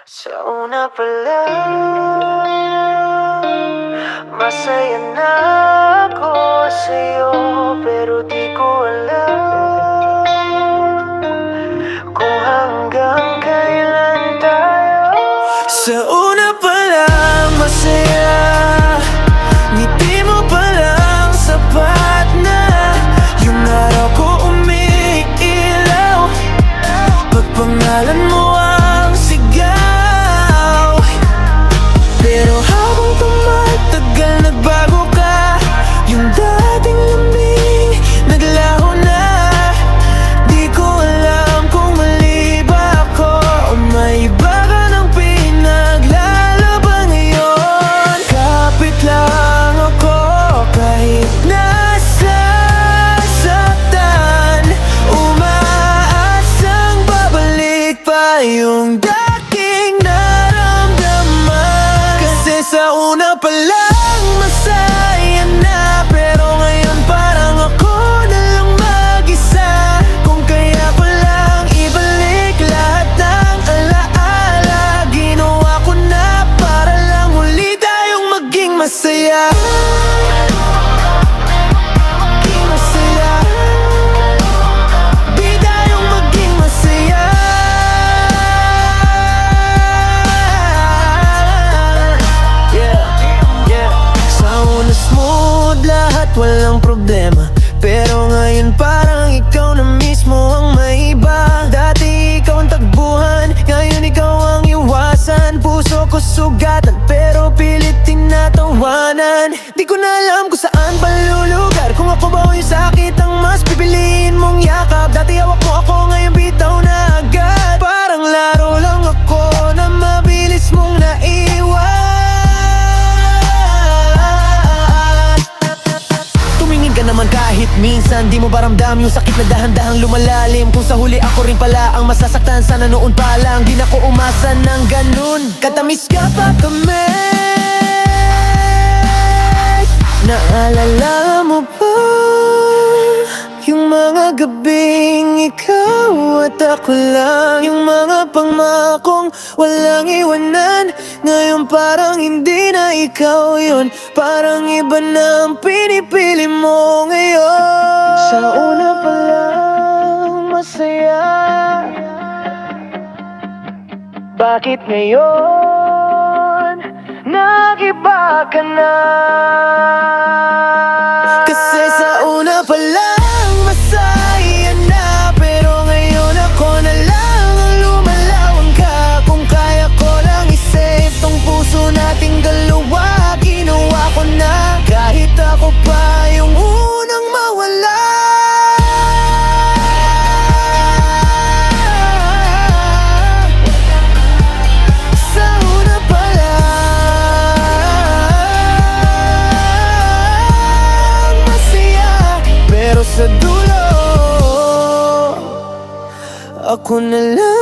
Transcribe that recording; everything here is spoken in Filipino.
Sa una pa lang, masaya na ako sa'yo, pero di ko alam kung hanggang kailan tayo. Sa una pa lang, masaya, ngiti mo pa lang sapat na. Yung araw ko umiilaw, pag pangalan mo ang sigaw. Pero habang tumatagal, nagbago ka. Yung dating lambing, naglaho na. Di ko alam kung mali ba ako o may iba ka ng pinaglalaban ngayon. Kapit lang ako kahit nasasaktan, umaasang babalik pa yung dating naramdaman. Kasi sa una pa lang, masaya na, pero ngayon parang ako na lang mag-isa. Kung kaya ko lang ibalik lahat ng alaala, ginawa ko na para lang muli tayong maging masaya. Maging masaya, di tayong maging masaya. Sa una smooth lahat, walang problema, pero ngayon parang ikaw na mismo ang may iba. Dati ikaw ang tagbuhan, ngayon ikaw ang iwasan. Puso ko sugatan, pero pilit tinatawanan. Di ko na alam kung saan palulugar, kung ako ba o yung sakit ang mas pipiliin mong yakap. Dati hawak mo ako, ngayon bitaw na agad. Parang laro lang ako na mabilis mong naiwan. Tumingin ka naman kahit minsan, di mo ba ramdam yung sakit na dahan-dahang lumalalim? Kung sa huli ako rin pala ang masasaktan, sana noon pa lang di na ko umasa ng ganun. Katamis ka pa kami, naalala mo pa yung mga gabing ikaw at ako lang? Yung mga pangmakong walang iwanan, ngayon parang hindi na ikaw yun. Parang iba na ang pinipili mo ngayon. Sa una pa lang, masaya, bakit ngayon nag-iba ka na? Kasi sa una pa lang, masaya na, pero ngayon ako na lang ang lumalawang ka. Kung kaya ko lang i-save tong puso nating dalawa, ginawa ko na, kahit ako pa yung unang mawala. Sa una pa lang, masaya, pero sa dulo ako na lang